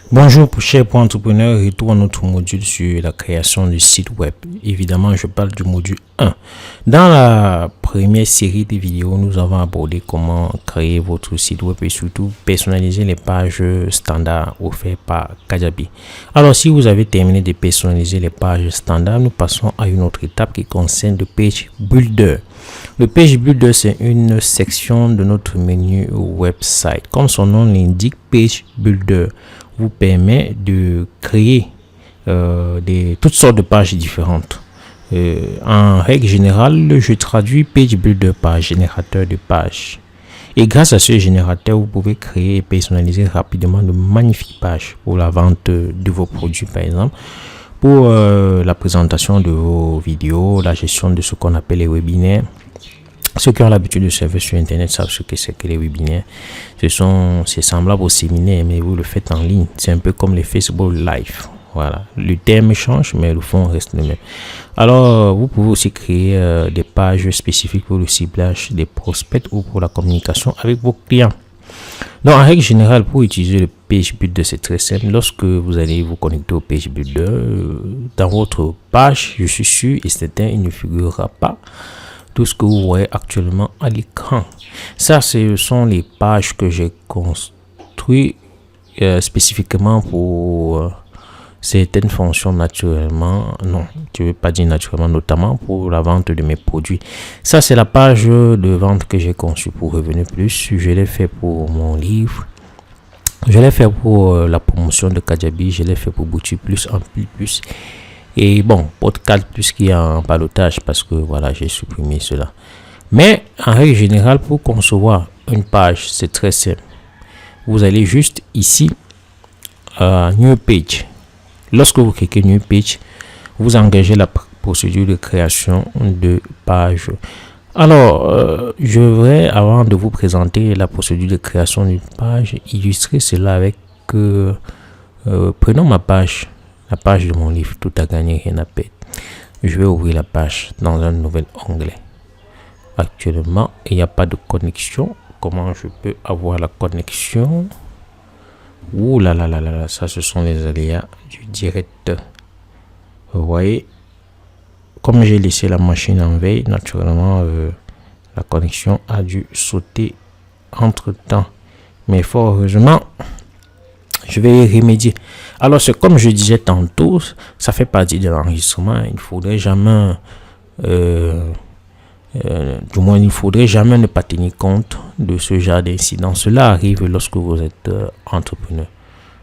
Bonjour chers entrepreneurs, retour à notre module sur la création du site web. Évidemment, je parle du module 1. Dans la première série de vidéos, nous avons abordé comment créer votre site web et surtout personnaliser les pages standards offertes par Kajabi. Alors, si vous avez terminé de personnaliser les pages standards, nous passons à une autre étape qui concerne le Page Builder. Le Page Builder, c'est une section de notre menu website. Comme son nom l'indique, Page Builder vous permet de créer toutes sortes de pages différentes. En règle générale, je traduis Page Builder par générateur de pages. Et grâce à ce générateur, vous pouvez créer et personnaliser rapidement de magnifiques pages pour la vente de vos produits, par exemple, pour la présentation de vos vidéos, la gestion de ce qu'on appelle les webinaires. Ceux qui ont l'habitude de servir sur Internet savent ce que c'est que les webinaires. C'est semblable au séminaire, mais vous le faites en ligne. C'est un peu comme les Facebook Live. Voilà. Le terme change, mais le fond reste le même. Alors, vous pouvez aussi créer des pages spécifiques pour le ciblage des prospects ou pour la communication avec vos clients. Donc, en règle générale, pour utiliser le Page Builder, c'est très simple. Lorsque vous allez vous connecter au Page Builder, dans votre page, je suis sûr et certain, il ne figurera pas tout ce que vous voyez actuellement à l'écran. Ça, ce sont les pages que j'ai construites spécifiquement pour certaines fonctions naturellement. Non, je ne veux pas dire naturellement, notamment pour la vente de mes produits. Ça, c'est la page de vente que j'ai conçue pour Revenez Plus. Je l'ai fait pour mon livre. Je l'ai fait pour la promotion de Kajabi. Je l'ai fait pour Boutique Plus, Ampli Plus. Et bon, podcast plus qui est en balotage parce que voilà, j'ai supprimé cela. Mais en règle générale, pour concevoir une page, c'est très simple. Vous allez juste ici, New Page. Lorsque vous cliquez New Page, vous engagez la procédure de création de page. Alors, je vais, avant de vous présenter la procédure de création d'une page, illustrer cela avec prenons ma page. La page de mon livre, tout à gagner, rien à perdre. Je vais ouvrir la page dans un nouvel onglet. Actuellement, il n'y a pas de connexion. Comment je peux avoir la connexion? Ouh là là là là, ça ce sont les aléas du direct. Vous voyez, comme j'ai laissé la machine en veille, naturellement, la connexion a dû sauter entre temps. Mais fort heureusement, je vais y remédier. Alors, c'est comme je disais tantôt, ça fait partie de l'enregistrement. Il faudrait jamais, du moins, il faudrait jamais ne pas tenir compte de ce genre d'incident. Cela arrive lorsque vous êtes entrepreneur.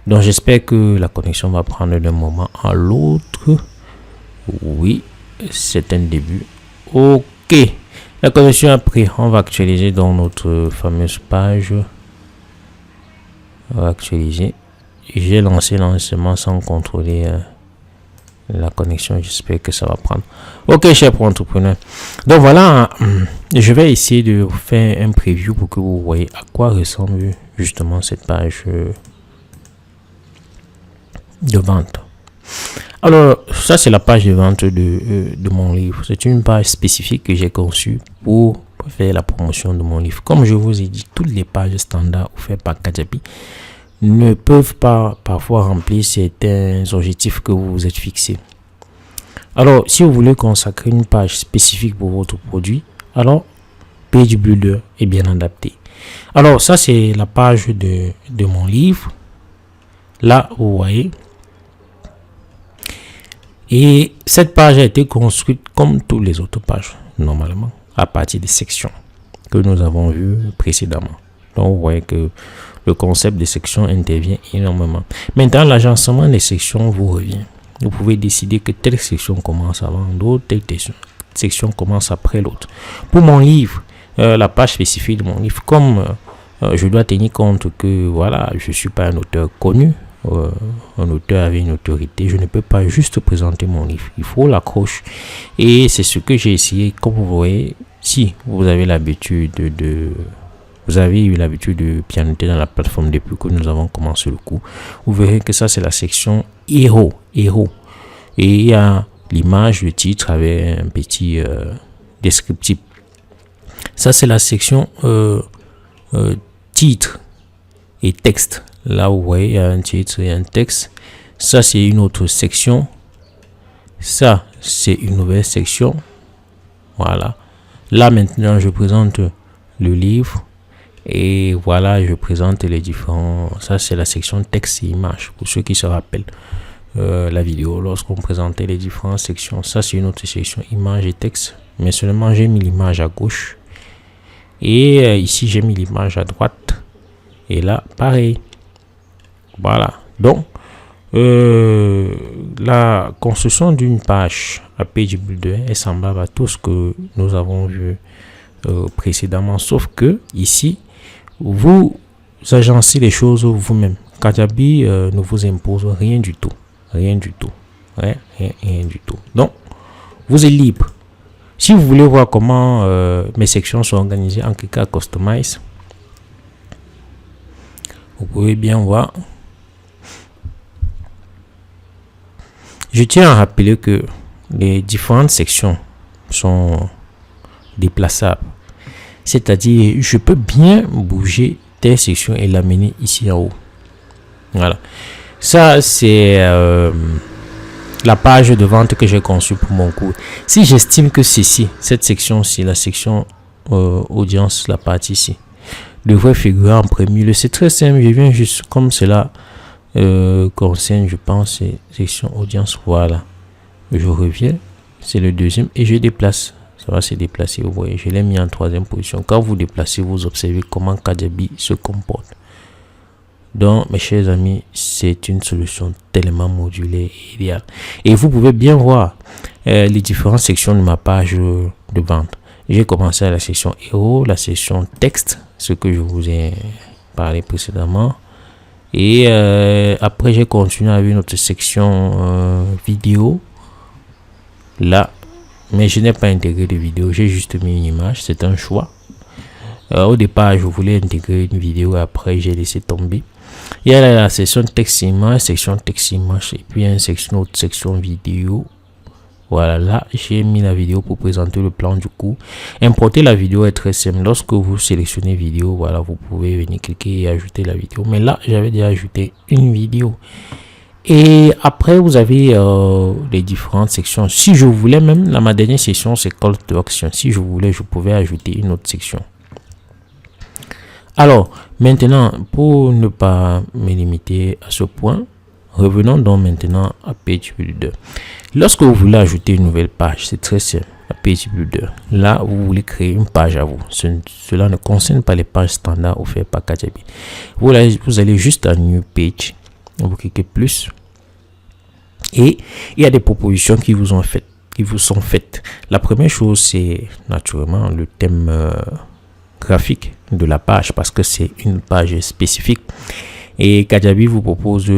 Donc, j'espère que la connexion va prendre d'un moment à l'autre. Oui, c'est un début. Ok, la connexion a pris. On va actualiser dans notre fameuse page. On va actualiser. J'ai lancé lancement sans contrôler la connexion. J'espère que ça va prendre. Ok, chers entrepreneurs. Donc voilà, je vais essayer de vous faire un preview pour que vous voyez à quoi ressemble justement cette page de vente. Alors, ça c'est la page de vente de mon livre. C'est une page spécifique que j'ai conçue pour faire la promotion de mon livre. Comme je vous ai dit, toutes les pages standards offertes par Kajabi ne peuvent pas parfois remplir certains objectifs que vous vous êtes fixés. Alors, si vous voulez consacrer une page spécifique pour votre produit, alors Page Builder est bien adapté. Alors, ça c'est la page de mon livre. Là, vous voyez. Et cette page a été construite comme toutes les autres pages, normalement, à partir des sections que nous avons vues précédemment. Donc, vous voyez que le concept des sections intervient énormément. Maintenant, l'agencement des sections vous revient. Vous pouvez décider que telle section commence avant d'autres, telle section commence après l'autre. Pour mon livre, la page spécifique de mon livre, comme je dois tenir compte que voilà, je ne suis pas un auteur connu, un auteur avec une autorité, je ne peux pas juste présenter mon livre. Il faut l'accroche. Et c'est ce que j'ai essayé. Comme vous voyez, si vous avez l'habitude vous avez eu l'habitude de pianoter dans la plateforme depuis que nous avons commencé le cours, vous verrez que ça c'est la section héros. Et il y a l'image, le titre avec un petit descriptif. Ça c'est la section titre et texte. Là, vous voyez, il y a un titre et un texte. Ça, c'est une autre section. Ça, c'est une nouvelle section. Voilà. Là, maintenant, je présente le livre. Et voilà, je présente les différents... Ça, c'est la section texte et images. Pour ceux qui se rappellent la vidéo, lorsqu'on présentait les différentes sections. Ça, c'est une autre section, images et texte. Mais seulement, j'ai mis l'image à gauche. Et ici, j'ai mis l'image à droite. Et là, pareil. Voilà. Donc, la construction d'une page à Page Builder est semblable à tout ce que nous avons vu précédemment. Sauf que, ici, vous agencez les choses vous-même. Kajabi ne vous impose rien du tout. Rien du tout. Rien du tout. Donc, vous êtes libre. Si vous voulez voir comment mes sections sont organisées en cliquant à Customize, vous pouvez bien voir. Je tiens à rappeler que les différentes sections sont déplaçables. C'est-à-dire, je peux bien bouger telle section et l'amener ici en haut. Voilà. Ça, c'est la page de vente que j'ai conçue pour mon cours. Si j'estime que cette section-ci, la section audience, la partie ici, devrait figurer en premier lieu, c'est très simple. Je viens juste comme cela concerne, je pense, section audience. Voilà. Je reviens. C'est le deuxième et je déplace. Ça va se déplacer. Vous voyez, je l'ai mis en troisième position. Quand vous déplacez, vous observez comment Kajabi se comporte. Donc, mes chers amis, c'est une solution tellement modulée et idéale. Et vous pouvez bien voir les différentes sections de ma page de vente. J'ai commencé à la section héros, la section texte, ce que je vous ai parlé précédemment. Et après, j'ai continué avec notre section vidéo. Là, mais je n'ai pas intégré de vidéo, j'ai juste mis une image, c'est un choix. Au départ, je voulais intégrer une vidéo, après j'ai laissé tomber. Il y a la section texte image, et puis une section, autre section vidéo. Voilà, là j'ai mis la vidéo pour présenter le plan du cours. Importer la vidéo est très simple. Lorsque vous sélectionnez vidéo, voilà, vous pouvez venir cliquer et ajouter la vidéo. Mais là, j'avais déjà ajouté une vidéo. Et après, vous avez les différentes sections. Si je voulais, même ma dernière section, c'est Call to Action. Si je voulais, je pouvais ajouter une autre section. Alors, maintenant, pour ne pas me limiter à ce point, revenons donc maintenant à Page Builder. Lorsque vous voulez ajouter une nouvelle page, c'est très simple. À Page Builder, là, vous voulez créer une page à vous. Cela ne concerne pas les pages standards offertes par Kajabi. Vous allez juste à New Page. Vous cliquez plus. Et il y a des propositions qui vous sont faites. La première chose, c'est naturellement le thème graphique de la page, parce que c'est une page spécifique. Et Kajabi vous propose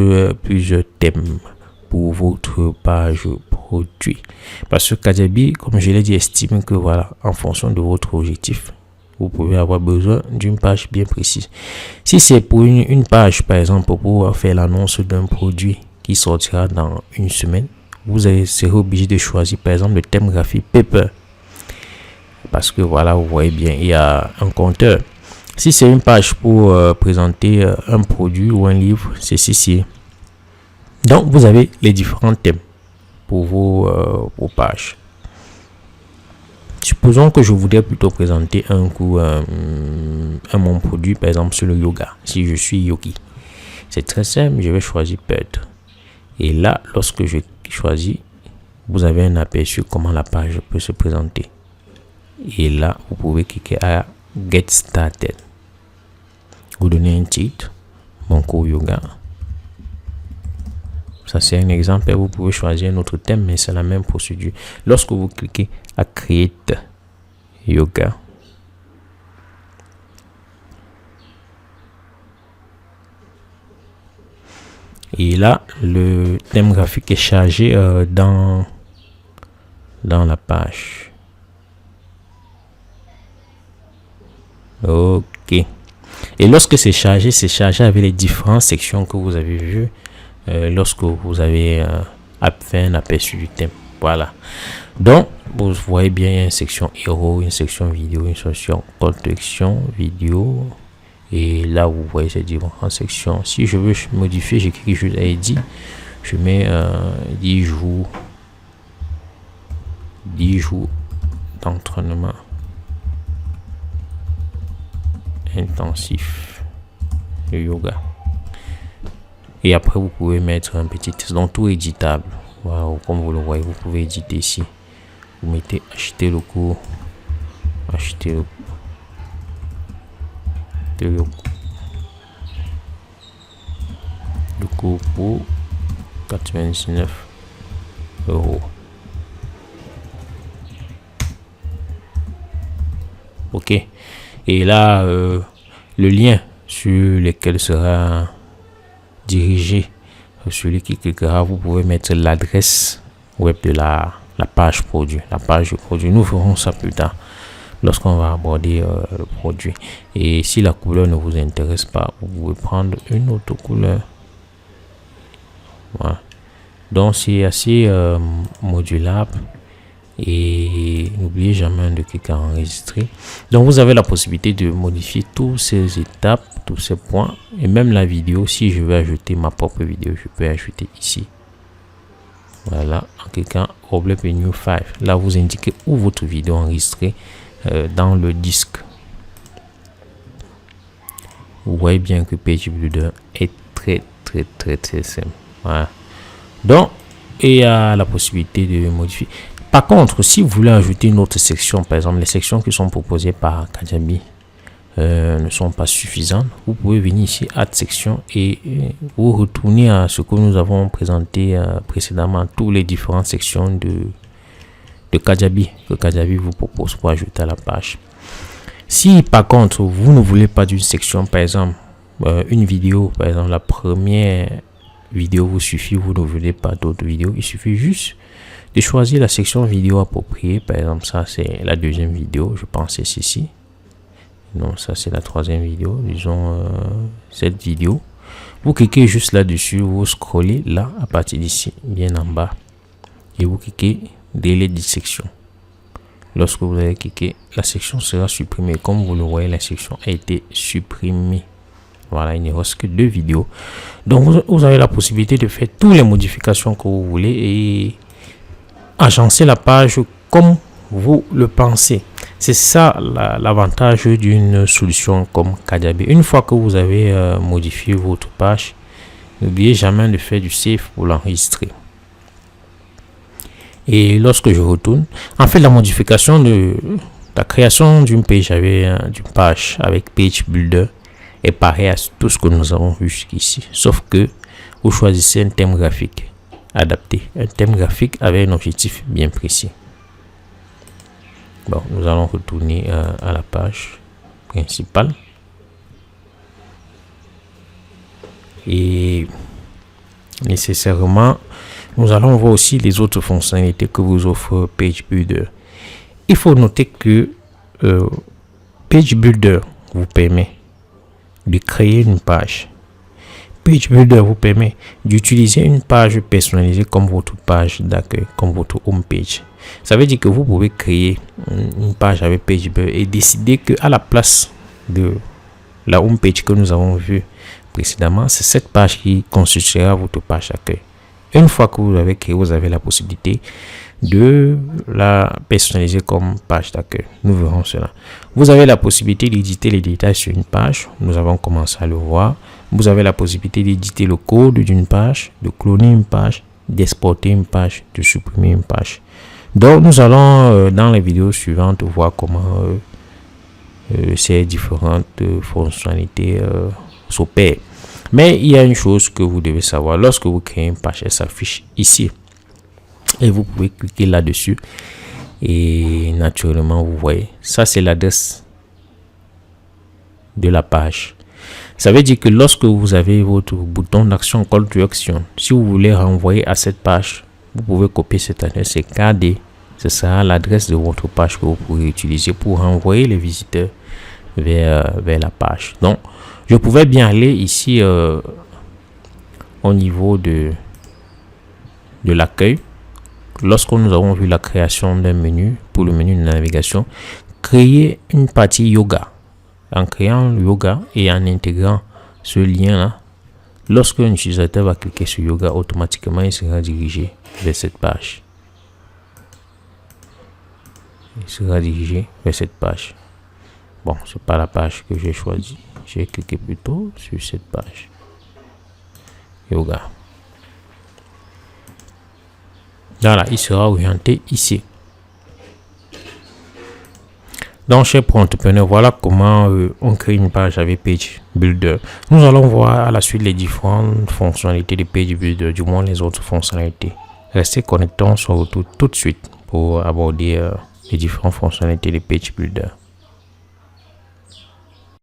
plusieurs thèmes pour votre page produit. Parce que Kajabi, comme je l'ai dit, estime que voilà, en fonction de votre objectif, vous pouvez avoir besoin d'une page bien précise. Si c'est pour une page, par exemple, pour faire l'annonce d'un produit qui sortira dans une semaine, vous serez obligé de choisir par exemple le thème graphique Paper, parce que voilà, vous voyez bien, il y a un compteur. Si c'est une page pour présenter un produit ou un livre, c'est ceci. Donc vous avez les différents thèmes pour vos pages. Supposons que je voudrais plutôt présenter un coup mon produit, par exemple sur le yoga. Si je suis yogi, c'est très simple, je vais choisir Pet. Et là, lorsque je choisis, vous avez un aperçu comment la page peut se présenter. Et là, vous pouvez cliquer à Get Started. Vous donnez un titre, mon cours yoga. Ça, c'est un exemple. Vous pouvez choisir un autre thème, mais c'est la même procédure. Lorsque vous cliquez à Create Yoga, et là, le thème graphique est chargé dans la page. Ok. Et lorsque c'est chargé avec les différentes sections que vous avez vues lorsque vous avez fait un aperçu du thème. Voilà. Donc, vous voyez bien, il y a une section héros, une section vidéo, une section call to action, vidéo Et là, vous voyez ces différentes sections. Si je veux modifier, j'écris juste ID. Je mets 10 jours d'entraînement intensif de yoga. Et après, vous pouvez mettre un petit test. Donc, tout est éditable. Voilà, comme vous le voyez, vous pouvez éditer ici. Vous mettez acheter le cours. Acheter le cours pour 99 €. Ok. Et là, le lien sur lequel sera dirigé celui qui cliquera, vous pouvez mettre l'adresse web de la page produit, la page du produit. Nous ferons ça plus tard lorsqu'on va aborder le produit. Et si la couleur ne vous intéresse pas, vous pouvez prendre une autre couleur. Voilà. Donc c'est assez modulable. Et n'oubliez jamais de cliquer à enregistrer. Donc vous avez la possibilité de modifier toutes ces étapes, tous ces points, et même la vidéo. Si je veux ajouter ma propre vidéo, je peux ajouter ici. Voilà, en cliquant Open New File. Là, vous indiquez où votre vidéo enregistrée dans le disque. Vous voyez bien que Page Builder est très simple. Voilà. Donc, il y a la possibilité de modifier. Par contre, si vous voulez ajouter une autre section, par exemple, les sections qui sont proposées par Kajabi ne sont pas suffisantes, vous pouvez venir ici, Add section, et vous retourner à ce que nous avons présenté précédemment, toutes les différentes sections de Kajabi, que Kajabi vous propose pour ajouter à la page. Si par contre, vous ne voulez pas d'une section, par exemple, une vidéo, par exemple, la première vidéo vous suffit, vous ne voulez pas d'autres vidéos, il suffit juste de choisir la section vidéo appropriée. Par exemple, ça c'est la deuxième vidéo, je pense c'est ceci. Non, ça c'est la troisième vidéo, disons cette vidéo. Vous cliquez juste là-dessus, vous scrollez là à partir d'ici, bien en bas, et vous cliquez Delete this section. Lorsque vous avez cliqué, la section sera supprimée. Comme vous le voyez, la section a été supprimée. Voilà, il ne reste que 2 vidéos. Donc vous avez la possibilité de faire toutes les modifications que vous voulez et agencer la page comme vous le pensez. C'est ça l'avantage d'une solution comme Kajabi. Une fois que vous avez modifié votre page, n'oubliez jamais de faire du save pour l'enregistrer. Et lorsque je retourne, en fait, la modification de la création d'une page avec Page Builder est pareil à tout ce que nous avons vu jusqu'ici, sauf que vous choisissez un thème graphique adapté, un thème graphique avec un objectif bien précis. Bon, nous allons retourner à la page principale et nécessairement nous allons voir aussi les autres fonctionnalités que vous offre Page Builder. Il faut noter que Page Builder vous permet de créer une page. Page Builder vous permet d'utiliser une page personnalisée comme votre page d'accueil, comme votre home page. Ça veut dire que vous pouvez créer une page avec Page Builder et décider que à la place de la home page que nous avons vue précédemment, c'est cette page qui constituera votre page d'accueil. Une fois que vous avez créé, vous avez la possibilité de la personnaliser comme page d'accueil. Nous verrons cela. Vous avez la possibilité d'éditer les détails sur une page. Nous avons commencé à le voir. Vous avez la possibilité d'éditer le code d'une page, de cloner une page, d'exporter une page, de supprimer une page. Donc, nous allons dans les vidéos suivantes voir comment ces différentes fonctionnalités s'opèrent. Mais il y a une chose que vous devez savoir. Lorsque vous créez une page, elle s'affiche ici. Et vous pouvez cliquer là-dessus. Et naturellement, vous voyez. Ça, c'est l'adresse de la page. Ça veut dire que lorsque vous avez votre bouton d'action, Call to Action, si vous voulez renvoyer à cette page, vous pouvez copier cette adresse et garder. Ce sera l'adresse de votre page que vous pourrez utiliser pour renvoyer les visiteurs vers la page. Donc, je pouvais bien aller ici au niveau de l'accueil. Lorsque nous avons vu la création d'un menu pour le menu de navigation, créer une partie yoga en créant Yoga et en intégrant ce lien-là, lorsque un utilisateur va cliquer sur Yoga, automatiquement, il sera dirigé vers cette page. Il sera dirigé vers cette page. Bon, c'est pas la page que j'ai choisie. J'ai cliqué plutôt sur cette page. Yoga. Voilà, il sera orienté ici. Donc, chez Pro Entrepreneur, voilà comment on crée une page avec Page Builder. Nous allons voir à la suite les différentes fonctionnalités de Page Builder, du moins les autres fonctionnalités. Restez connectés, on se retrouve tout de suite pour aborder les différentes fonctionnalités de Page Builder.